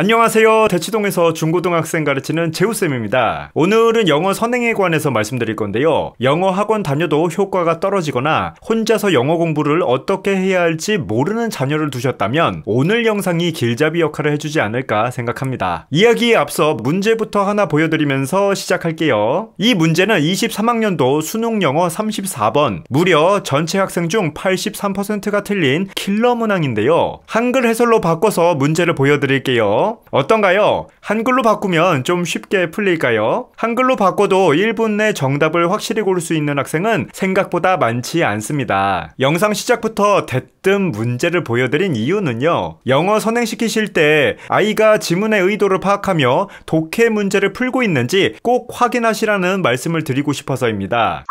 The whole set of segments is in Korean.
안녕하세요. 대치동에서 중고등학생 가르치는 재우쌤입니다. 오늘은 영어 선행에 관해서 말씀드릴 건데요. 영어 학원 다녀도 효과가 떨어지거나 혼자서 영어 공부를 어떻게 해야 할지 모르는 자녀를 두셨다면 오늘 영상이 길잡이 역할을 해주지 않을까 생각합니다. 이야기에 앞서 문제부터 하나 보여드리면서 시작할게요. 이 문제는 23학년도 수능 영어 34번, 무려 전체 학생 중 83%가 틀린 킬러 문항인데요. 한글 해설로 바꿔서 문제를 보여드릴게요. 어떤가요? 한글로 바꾸면 좀 쉽게 풀릴까요? 한글로 바꿔도 1분 내 정답을 확실히 고를 수 있는 학생은 생각보다 많지 않습니다. 영상 시작부터 대뜸 문제를 보여드린 이유는요. 영어 선행시키실 때 아이가 지문의 의도를 파악하며 독해 문제를 풀고 있는지 꼭 확인하시라는 말씀을 드리고 싶어서입니다.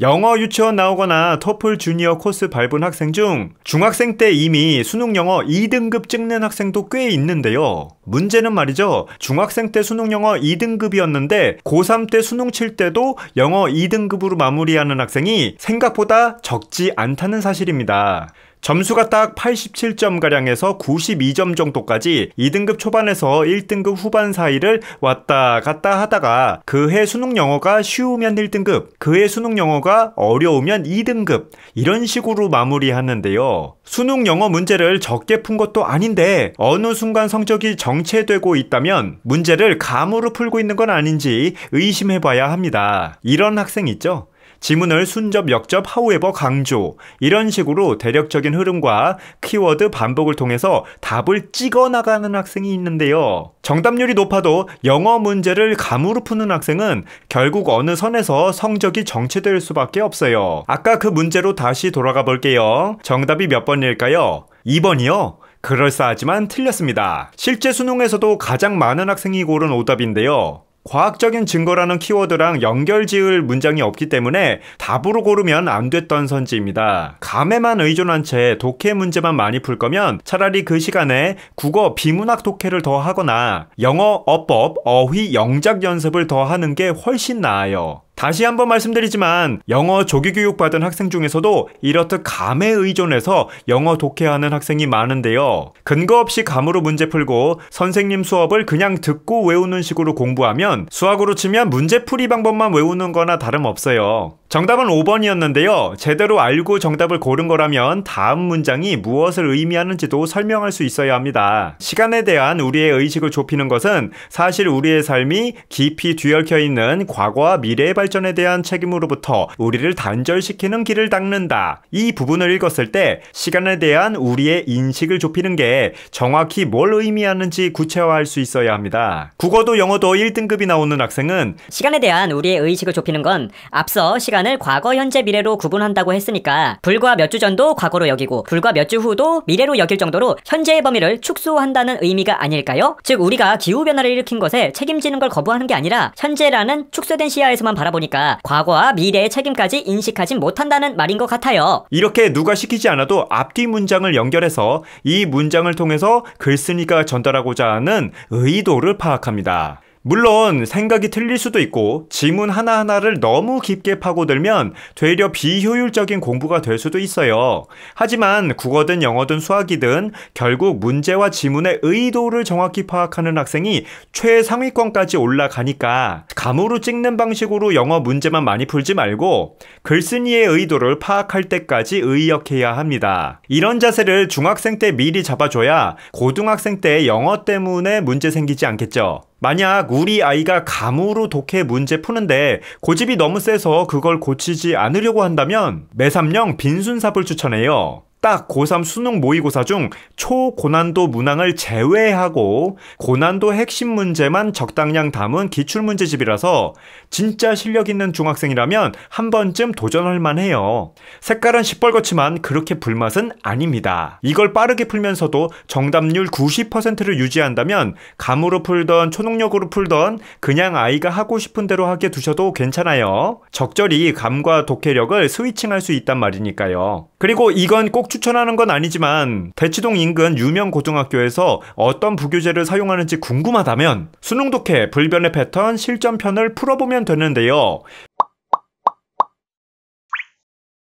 영어 유치원 나오거나 토플 주니어 코스 밟은 학생 중 중학생 때 이미 수능 영어 2등급 찍는 학생도 꽤 있는데요. 문제는 말이죠. 중학생 때 수능 영어 2등급이었는데 고3 때 수능 칠 때도 영어 2등급으로 마무리하는 학생이 생각보다 적지 않다는 사실입니다. 점수가 딱 87점가량에서 92점 정도까지 2등급 초반에서 1등급 후반 사이를 왔다 갔다 하다가 그해 수능 영어가 쉬우면 1등급, 그해 수능 영어가 어려우면 2등급 이런 식으로 마무리하는데요. 수능 영어 문제를 적게 푼 것도 아닌데 어느 순간 성적이 정체되고 있다면 문제를 감으로 풀고 있는 건 아닌지 의심해봐야 합니다. 이런 학생 있죠? 지문을 순접, 역접, 하우에버 강조 이런 식으로 대략적인 흐름과 키워드 반복을 통해서 답을 찍어 나가는 학생이 있는데요. 정답률이 높아도 영어 문제를 감으로 푸는 학생은 결국 어느 선에서 성적이 정체될 수밖에 없어요. 아까 그 문제로 다시 돌아가 볼게요. 정답이 몇 번일까요? 2번이요? 그럴싸하지만 틀렸습니다. 실제 수능에서도 가장 많은 학생이 고른 오답인데요. 과학적인 증거라는 키워드랑 연결지을 문장이 없기 때문에 답으로 고르면 안 됐던 선지입니다. 감에만 의존한 채 독해 문제만 많이 풀 거면 차라리 그 시간에 국어 비문학 독해를 더 하거나 영어 어법, 어휘, 영작 연습을 더 하는 게 훨씬 나아요. 다시 한번 말씀드리지만 영어 조기교육 받은 학생 중에서도 이렇듯 감에 의존해서 영어 독해하는 학생이 많은데요. 근거 없이 감으로 문제 풀고 선생님 수업을 그냥 듣고 외우는 식으로 공부하면 수학으로 치면 문제풀이 방법만 외우는 거나 다름없어요. 정답은 5번이었는데요. 제대로 알고 정답을 고른 거라면 다음 문장이 무엇을 의미하는지도 설명할 수 있어야 합니다. 시간에 대한 우리의 의식을 좁히는 것은 사실 우리의 삶이 깊이 뒤얽혀 있는 과거와 미래의 발전에 대한 책임으로부터 우리를 단절시키는 길을 닦는다. 이 부분을 읽었을 때 시간에 대한 우리의 인식을 좁히는 게 정확히 뭘 의미하는지 구체화할 수 있어야 합니다. 국어도 영어도 1등급이 나오는 학생은 시간에 대한 우리의 의식을 좁히는 건 앞서 시간을 과거, 현재, 미래로 구분한다고 했으니까 불과 몇 주 전도 과거로 여기고 불과 몇 주 후도 미래로 여길 정도로 현재의 범위를 축소한다는 의미가 아닐까요? 즉 우리가 기후변화를 일으킨 것에 책임지는 걸 거부하는 게 아니라 현재라는 축소된 시야에서만 바라보니까 과거와 미래의 책임까지 인식하지 못한다는 말인 것 같아요. 이렇게 누가 시키지 않아도 앞뒤 문장을 연결해서 이 문장을 통해서 글쓴이가 전달하고자 하는 의도를 파악합니다. 물론 생각이 틀릴 수도 있고 지문 하나하나를 너무 깊게 파고들면 되려 비효율적인 공부가 될 수도 있어요. 하지만 국어든 영어든 수학이든 결국 문제와 지문의 의도를 정확히 파악하는 학생이 최상위권까지 올라가니까 감으로 찍는 방식으로 영어 문제만 많이 풀지 말고 글쓴이의 의도를 파악할 때까지 의역해야 합니다. 이런 자세를 중학생 때 미리 잡아줘야 고등학생 때 영어 때문에 문제 생기지 않겠죠. 만약 우리 아이가 감으로 독해 문제 푸는데 고집이 너무 세서 그걸 고치지 않으려고 한다면 매삼령 빈순삽을 추천해요. 딱 고3 수능 모의고사 중 초고난도 문항을 제외하고 고난도 핵심 문제만 적당량 담은 기출문제집이라서 진짜 실력 있는 중학생이라면 한 번쯤 도전할 만해요. 색깔은 시뻘겋지만 그렇게 불맛은 아닙니다. 이걸 빠르게 풀면서도 정답률 90%를 유지한다면 감으로 풀던 초능력으로 풀던 그냥 아이가 하고 싶은 대로 하게 두셔도 괜찮아요. 적절히 감과 독해력을 스위칭할 수 있단 말이니까요. 그리고 이건 꼭 추천하는 건 아니지만 대치동 인근 유명 고등학교에서 어떤 부교재를 사용하는지 궁금하다면 수능 독해 불변의 패턴 실전편을 풀어보면 되는데요.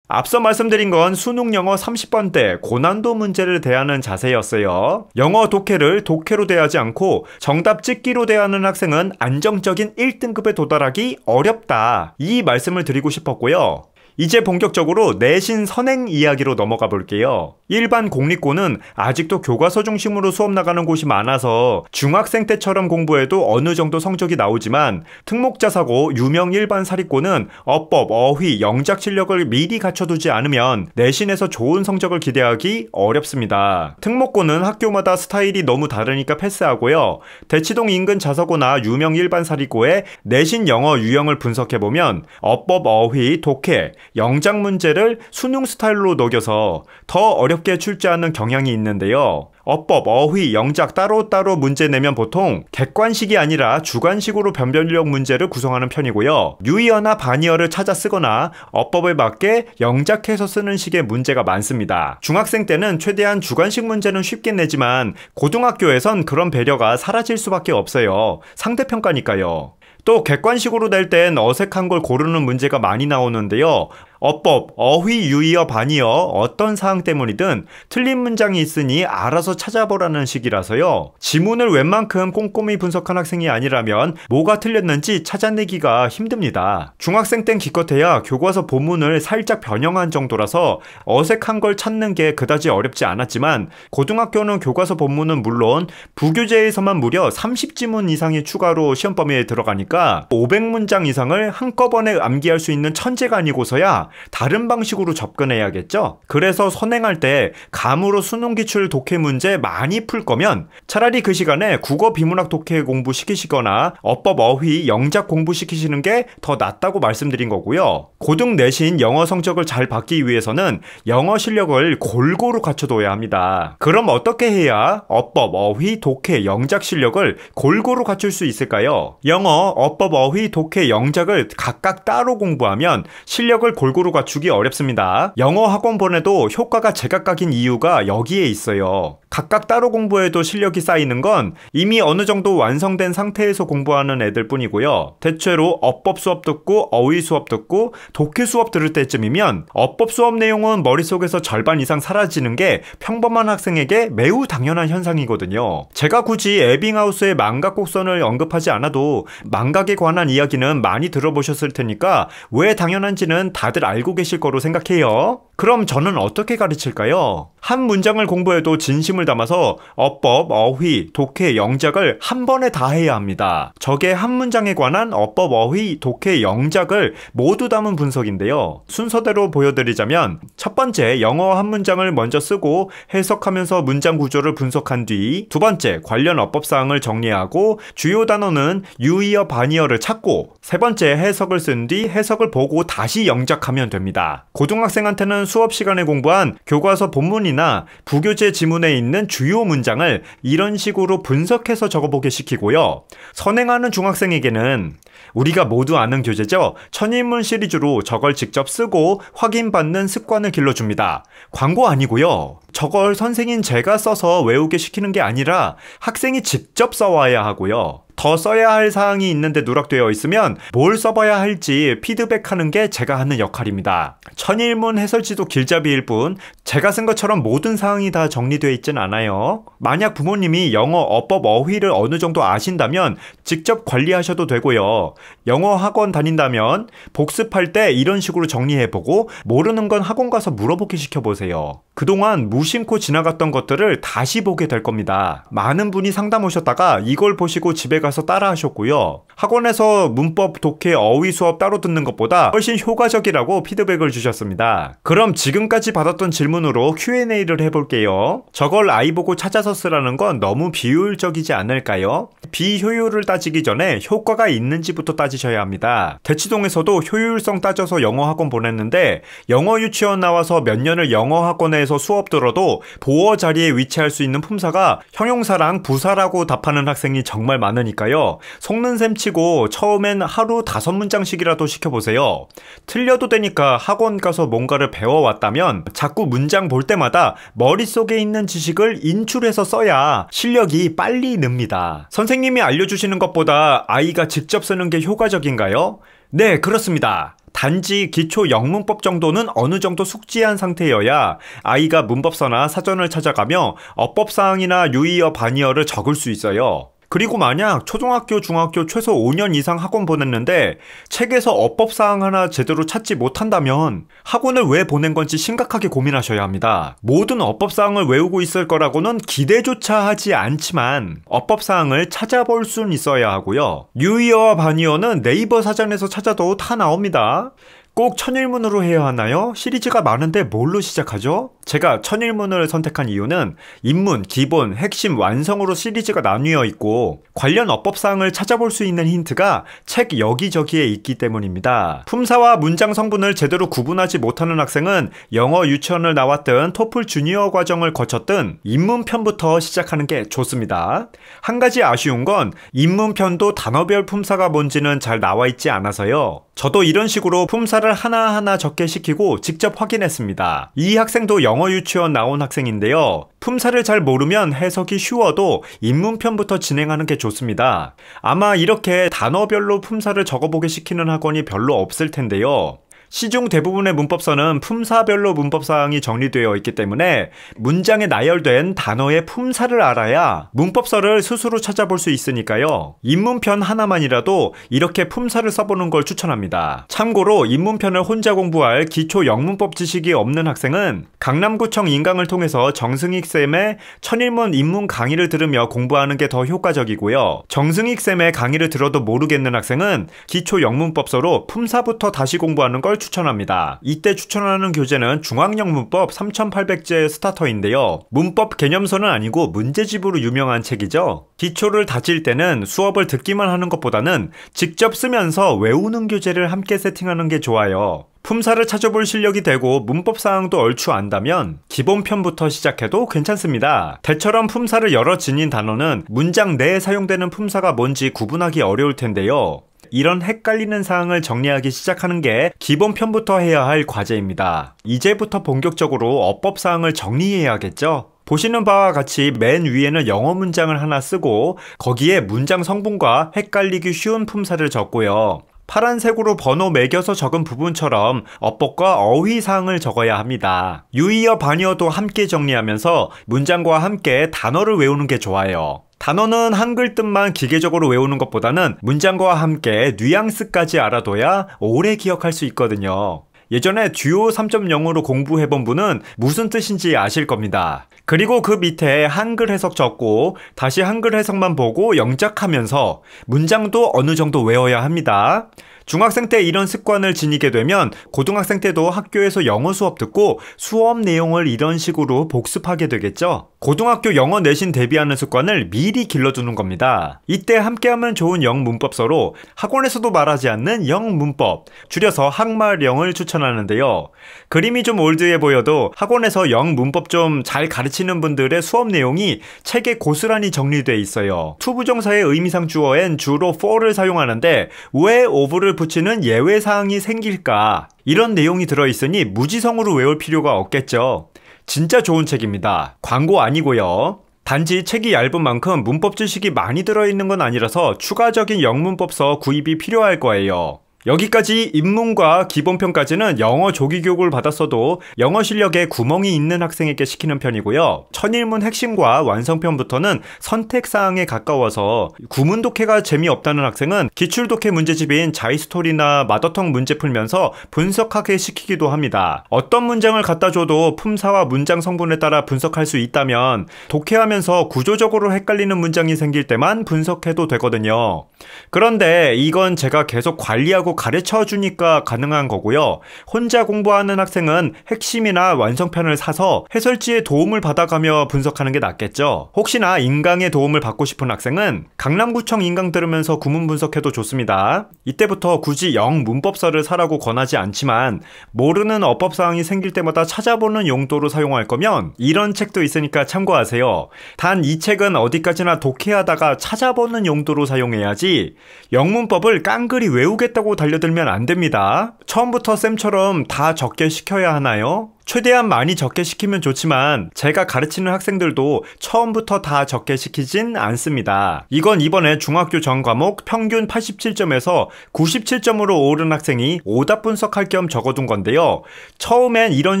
앞서 말씀드린 건 수능 영어 30번 때 고난도 문제를 대하는 자세였어요. 영어 독해를 독해로 대하지 않고 정답 찍기로 대하는 학생은 안정적인 1등급에 도달하기 어렵다. 이 말씀을 드리고 싶었고요. 이제 본격적으로 내신 선행 이야기로 넘어가 볼게요. 일반 공립고는 아직도 교과서 중심으로 수업 나가는 곳이 많아서 중학생 때처럼 공부해도 어느 정도 성적이 나오지만 특목자사고 유명 일반 사립고는 어법, 어휘, 영작 실력을 미리 갖춰두지 않으면 내신에서 좋은 성적을 기대하기 어렵습니다. 특목고는 학교마다 스타일이 너무 다르니까 패스하고요. 대치동 인근 자사고나 유명 일반 사립고의 내신 영어 유형을 분석해보면 어법, 어휘, 독해, 영작 문제를 수능 스타일로 녹여서 더 어렵게 출제하는 경향이 있는데요. 어법, 어휘, 영작 따로따로 문제 내면 보통 객관식이 아니라 주관식으로 변별력 문제를 구성하는 편이고요. 유의어나 반의어를 찾아 쓰거나 어법에 맞게 영작해서 쓰는 식의 문제가 많습니다. 중학생 때는 최대한 주관식 문제는 쉽게 내지만 고등학교에선 그런 배려가 사라질 수밖에 없어요. 상대평가니까요. 또 객관식으로 낼 땐 어색한 걸 고르는 문제가 많이 나오는데요. 어법, 어휘, 유의어, 반의어 어떤 사항 때문이든 틀린 문장이 있으니 알아서 찾아보라는 식이라서요. 지문을 웬만큼 꼼꼼히 분석한 학생이 아니라면 뭐가 틀렸는지 찾아내기가 힘듭니다. 중학생 땐 기껏해야 교과서 본문을 살짝 변형한 정도라서 어색한 걸 찾는 게 그다지 어렵지 않았지만 고등학교는 교과서 본문은 물론 부교재에서만 무려 30지문 이상이 추가로 시험 범위에 들어가니까 500문장 이상을 한꺼번에 암기할 수 있는 천재가 아니고서야 다른 방식으로 접근해야겠죠? 그래서 선행할 때 감으로 수능 기출 독해 문제 많이 풀 거면 차라리 그 시간에 국어 비문학 독해 공부 시키시거나 어법 어휘 영작 공부 시키시는 게 더 낫다고 말씀드린 거고요. 고등 내신 영어 성적을 잘 받기 위해서는 영어 실력을 골고루 갖춰둬야 합니다. 그럼 어떻게 해야 어법, 어휘, 독해, 영작 실력을 골고루 갖출 수 있을까요? 영어, 어법, 어휘, 독해, 영작을 각각 따로 공부하면 실력을 골고루 갖추기 어렵습니다. 영어 학원 보내도 효과가 제각각인 이유가 여기에 있어요. 각각 따로 공부해도 실력이 쌓이는 건 이미 어느 정도 완성된 상태에서 공부하는 애들 뿐이고요. 대체로 어법 수업 듣고 어휘 수업 듣고 독해 수업 들을 때쯤이면 어법 수업 내용은 머릿속에서 절반 이상 사라지는 게 평범한 학생에게 매우 당연한 현상이거든요. 제가 굳이 에빙하우스의 망각 곡선을 언급하지 않아도 망각에 관한 이야기는 많이 들어보셨을 테니까 왜 당연한지는 다들 알고 계실 거로 생각해요. 그럼 저는 어떻게 가르칠까요? 한 문장을 공부해도 진심을 담아서 어법, 어휘, 독해, 영작을 한 번에 다 해야 합니다. 저게 한 문장에 관한 어법, 어휘, 독해, 영작을 모두 담은 분석인데요. 순서대로 보여드리자면 첫 번째, 영어 한 문장을 먼저 쓰고 해석하면서 문장 구조를 분석한 뒤 두 번째, 관련 어법사항을 정리하고 주요 단어는 유의어, 반의어를 찾고 세 번째, 해석을 쓴 뒤 해석을 보고 다시 영작하면 됩니다. 고등학생한테는 수업 시간에 공부한 교과서 본문이나 부교재 지문에 있는 주요 문장을 이런 식으로 분석해서 적어보게 시키고요. 선행하는 중학생에게는 우리가 모두 아는 교재죠. 천인문 시리즈로 저걸 직접 쓰고 확인받는 습관을 길러줍니다. 광고 아니고요. 저걸 선생인 제가 써서 외우게 시키는 게 아니라 학생이 직접 써와야 하고요. 더 써야 할 사항이 있는데 누락되어 있으면 뭘 써봐야 할지 피드백하는 게 제가 하는 역할입니다. 천일문 해설지도 길잡이일 뿐 제가 쓴 것처럼 모든 사항이 다 정리되어 있진 않아요. 만약 부모님이 영어 어법 어휘를 어느 정도 아신다면 직접 관리하셔도 되고요. 영어 학원 다닌다면 복습할 때 이런 식으로 정리해보고 모르는 건 학원 가서 물어보게 시켜보세요. 그동안 무심코 지나갔던 것들을 다시 보게 될 겁니다. 많은 분이 상담 오셨다가 이걸 보시고 집에 가서 따라 하셨고요. 학원에서 문법, 독해, 어휘 수업 따로 듣는 것보다 훨씬 효과적이라고 피드백을 주셨습니다. 그럼 지금까지 받았던 질문으로 Q&A를 해볼게요. 저걸 아이 보고 찾아서 쓰라는 건 너무 비효율적이지 않을까요? 비효율을 따지기 전에 효과가 있는지부터 따지셔야 합니다. 대치동에서도 효율성 따져서 영어 학원 보냈는데 영어 유치원 나와서 몇 년을 영어 학원에서 수업 들어도 보어 자리에 위치할 수 있는 품사가 형용사랑 부사라고 답하는 학생이 정말 많으니까요. 속는 셈 치고 처음엔 하루 5문장씩이라도 시켜보세요. 틀려도 되니까 학원 가서 뭔가를 배워왔다면 자꾸 문장 볼 때마다 머릿속에 있는 지식을 인출해서 써야 실력이 빨리 늡니다. 선생님이 알려주시는 것보다 아이가 직접 쓰는 게 효과적인가요? 네, 그렇습니다. 단지 기초 영문법 정도는 어느 정도 숙지한 상태여야 아이가 문법서나 사전을 찾아가며 어법사항이나 유의어 반의어를 적을 수 있어요. 그리고 만약 초등학교, 중학교 최소 5년 이상 학원 보냈는데 책에서 어법사항 하나 제대로 찾지 못한다면 학원을 왜 보낸 건지 심각하게 고민하셔야 합니다. 모든 어법사항을 외우고 있을 거라고는 기대조차 하지 않지만 어법사항을 찾아볼 수는 있어야 하고요. 유의어와 반의어는 네이버 사전에서 찾아도 다 나옵니다. 꼭 천일문으로 해야 하나요? 시리즈가 많은데 뭘로 시작하죠? 제가 천일문을 선택한 이유는 입문, 기본, 핵심, 완성으로 시리즈가 나뉘어 있고 관련 어법사항을 찾아볼 수 있는 힌트가 책 여기저기에 있기 때문입니다. 품사와 문장 성분을 제대로 구분하지 못하는 학생은 영어 유치원을 나왔든 토플 주니어 과정을 거쳤든 입문편부터 시작하는 게 좋습니다. 한 가지 아쉬운 건 입문편도 단어별 품사가 뭔지는 잘 나와 있지 않아서요. 저도 이런 식으로 품사를 하나하나 적게 시키고 직접 확인했습니다. 이 학생도 영어 유치원 나온 학생인데요. 품사를 잘 모르면 해석이 쉬워도 입문편부터 진행하는 게 좋습니다. 아마 이렇게 단어별로 품사를 적어보게 시키는 학원이 별로 없을 텐데요. 시중 대부분의 문법서는 품사별로 문법사항이 정리되어 있기 때문에 문장에 나열된 단어의 품사를 알아야 문법서를 스스로 찾아볼 수 있으니까요. 입문편 하나만이라도 이렇게 품사를 써보는 걸 추천합니다. 참고로 입문편을 혼자 공부할 기초 영문법 지식이 없는 학생은 강남구청 인강을 통해서 정승익쌤의 천일문 입문 강의를 들으며 공부하는 게 더 효과적이고요. 정승익쌤의 강의를 들어도 모르겠는 학생은 기초 영문법서로 품사부터 다시 공부하는 걸 추천합니다. 이때 추천하는 교재는 중앙영문법 3800제 스타터인데요. 문법 개념서는 아니고 문제집으로 유명한 책이죠. 기초를 다질 때는 수업을 듣기만 하는 것보다는 직접 쓰면서 외우는 교재를 함께 세팅하는 게 좋아요. 품사를 찾아볼 실력이 되고 문법사항도 얼추 안다면 기본편부터 시작해도 괜찮습니다. 대처럼 품사를 여러 지닌 단어는 문장 내에 사용되는 품사가 뭔지 구분하기 어려울 텐데요. 이런 헷갈리는 사항을 정리하기 시작하는 게 기본편부터 해야 할 과제입니다. 이제부터 본격적으로 어법사항을 정리해야겠죠? 보시는 바와 같이 맨 위에는 영어 문장을 하나 쓰고 거기에 문장 성분과 헷갈리기 쉬운 품사를 적고요. 파란색으로 번호 매겨서 적은 부분처럼 어법과 어휘사항을 적어야 합니다. 유의어 반의어도 함께 정리하면서 문장과 함께 단어를 외우는 게 좋아요. 단어는 한글 뜻만 기계적으로 외우는 것보다는 문장과 함께 뉘앙스까지 알아둬야 오래 기억할 수 있거든요. 예전에 듀오 3.0으로 공부해본 분은 무슨 뜻인지 아실 겁니다. 그리고 그 밑에 한글 해석 적고 다시 한글 해석만 보고 영작하면서 문장도 어느 정도 외워야 합니다. 중학생 때 이런 습관을 지니게 되면 고등학생 때도 학교에서 영어 수업 듣고 수업 내용을 이런 식으로 복습하게 되겠죠. 고등학교 영어 내신 대비하는 습관을 미리 길러두는 겁니다. 이때 함께하면 좋은 영문법서로 학원에서도 말하지 않는 영문법, 줄여서 학말영을 추천하는데요. 그림이 좀 올드해 보여도 학원에서 영문법 좀 잘 가르치는 분들의 수업 내용이 책에 고스란히 정리되어 있어요. 투부정사의 의미상 주어엔 주로 for를 사용하는데 왜 of를 붙이는 예외사항이 생길까? 이런 내용이 들어있으니 무지성으로 외울 필요가 없겠죠. 진짜 좋은 책입니다. 광고 아니고요. 단지 책이 얇은 만큼 문법 지식이 많이 들어있는 건 아니라서 추가적인 영문법서 구입이 필요할 거예요. 여기까지 입문과 기본편까지는 영어 조기교육을 받았어도 영어 실력에 구멍이 있는 학생에게 시키는 편이고요. 천일문 핵심과 완성편부터는 선택사항에 가까워서 구문 독해가 재미없다는 학생은 기출 독해 문제집인 자이스토리나 마더텅 문제 풀면서 분석하게 시키기도 합니다. 어떤 문장을 갖다 줘도 품사와 문장 성분에 따라 분석할 수 있다면 독해하면서 구조적으로 헷갈리는 문장이 생길 때만 분석해도 되거든요. 그런데 이건 제가 계속 관리하고 가르쳐 주니까 가능한 거고요. 혼자 공부하는 학생은 핵심이나 완성편을 사서 해설지의 도움을 받아가며 분석하는 게 낫겠죠. 혹시나 인강의 도움을 받고 싶은 학생은 강남구청 인강 들으면서 구문 분석해도 좋습니다. 이때부터 굳이 영문법서를 사라고 권하지 않지만 모르는 어법사항이 생길 때마다 찾아보는 용도로 사용할 거면 이런 책도 있으니까 참고하세요. 단 이 책은 어디까지나 독해하다가 찾아보는 용도로 사용해야지 영문법을 깡그리 외우겠다고 달려들면 안 됩니다. 처음부터 쌤처럼 다 적게 시켜야 하나요? 최대한 많이 적게 시키면 좋지만 제가 가르치는 학생들도 처음부터 다 적게 시키진 않습니다. 이건 이번에 중학교 전 과목 평균 87점에서 97점으로 오른 학생이 오답 분석할 겸 적어둔 건데요. 처음엔 이런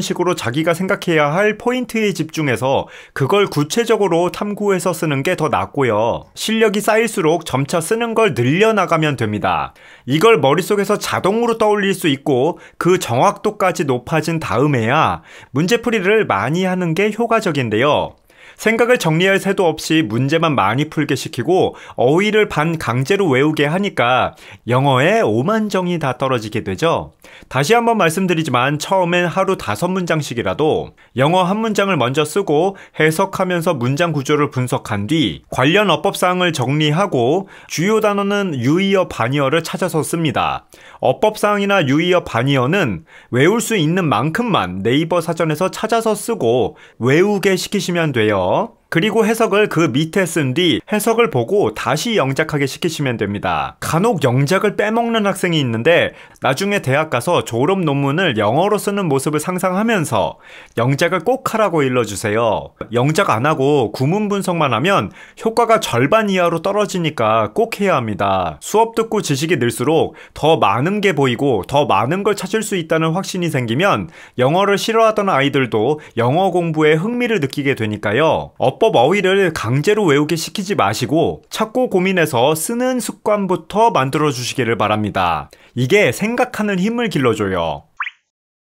식으로 자기가 생각해야 할 포인트에 집중해서 그걸 구체적으로 탐구해서 쓰는 게 더 낫고요. 실력이 쌓일수록 점차 쓰는 걸 늘려나가면 됩니다. 이걸 머릿속에서 자동으로 떠올릴 수 있고 그 정확도까지 높아진 다음에야 문제풀이를 많이 하는 게 효과적인데요. 생각을 정리할 새도 없이 문제만 많이 풀게 시키고 어휘를 반 강제로 외우게 하니까 영어에 오만정이 다 떨어지게 되죠. 다시 한번 말씀드리지만 처음엔 하루 5문장씩이라도 영어 한 문장을 먼저 쓰고 해석하면서 문장 구조를 분석한 뒤 관련 어법사항을 정리하고 주요 단어는 유의어, 반의어를 찾아서 씁니다. 어법사항이나 유의어, 반의어는 외울 수 있는 만큼만 네이버 사전에서 찾아서 쓰고 외우게 시키시면 돼요. 그리고 해석을 그 밑에 쓴 뒤 해석을 보고 다시 영작하게 시키시면 됩니다. 간혹 영작을 빼먹는 학생이 있는데 나중에 대학 가서 졸업 논문을 영어로 쓰는 모습을 상상하면서 영작을 꼭 하라고 일러주세요. 영작 안 하고 구문 분석만 하면 효과가 절반 이하로 떨어지니까 꼭 해야 합니다. 수업 듣고 지식이 늘수록 더 많은 게 보이고 더 많은 걸 찾을 수 있다는 확신이 생기면 영어를 싫어하던 아이들도 영어 공부에 흥미를 느끼게 되니까요. 어법 어휘를 강제로 외우게 시키지 마시고 찾고 고민해서 쓰는 습관부터 만들어 주시기를 바랍니다. 이게 생각하는 힘을 길러줘요.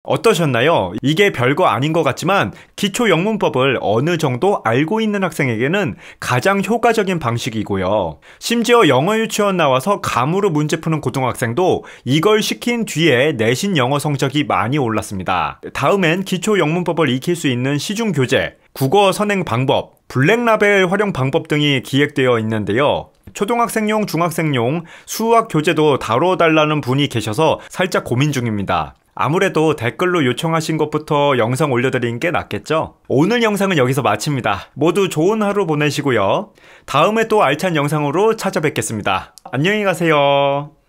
어떠셨나요? 이게 별거 아닌 것 같지만 기초 영문법을 어느 정도 알고 있는 학생에게는 가장 효과적인 방식이고요. 심지어 영어 유치원 나와서 감으로 문제 푸는 고등학생도 이걸 시킨 뒤에 내신 영어 성적이 많이 올랐습니다. 다음엔 기초 영문법을 익힐 수 있는 시중 교재, 국어 선행 방법, 블랙라벨 활용 방법 등이 기획되어 있는데요. 초등학생용, 중학생용 수학 교재도 다뤄달라는 분이 계셔서 살짝 고민 중입니다. 아무래도 댓글로 요청하신 것부터 영상 올려드리는 게 낫겠죠? 오늘 영상은 여기서 마칩니다. 모두 좋은 하루 보내시고요. 다음에 또 알찬 영상으로 찾아뵙겠습니다. 안녕히 가세요.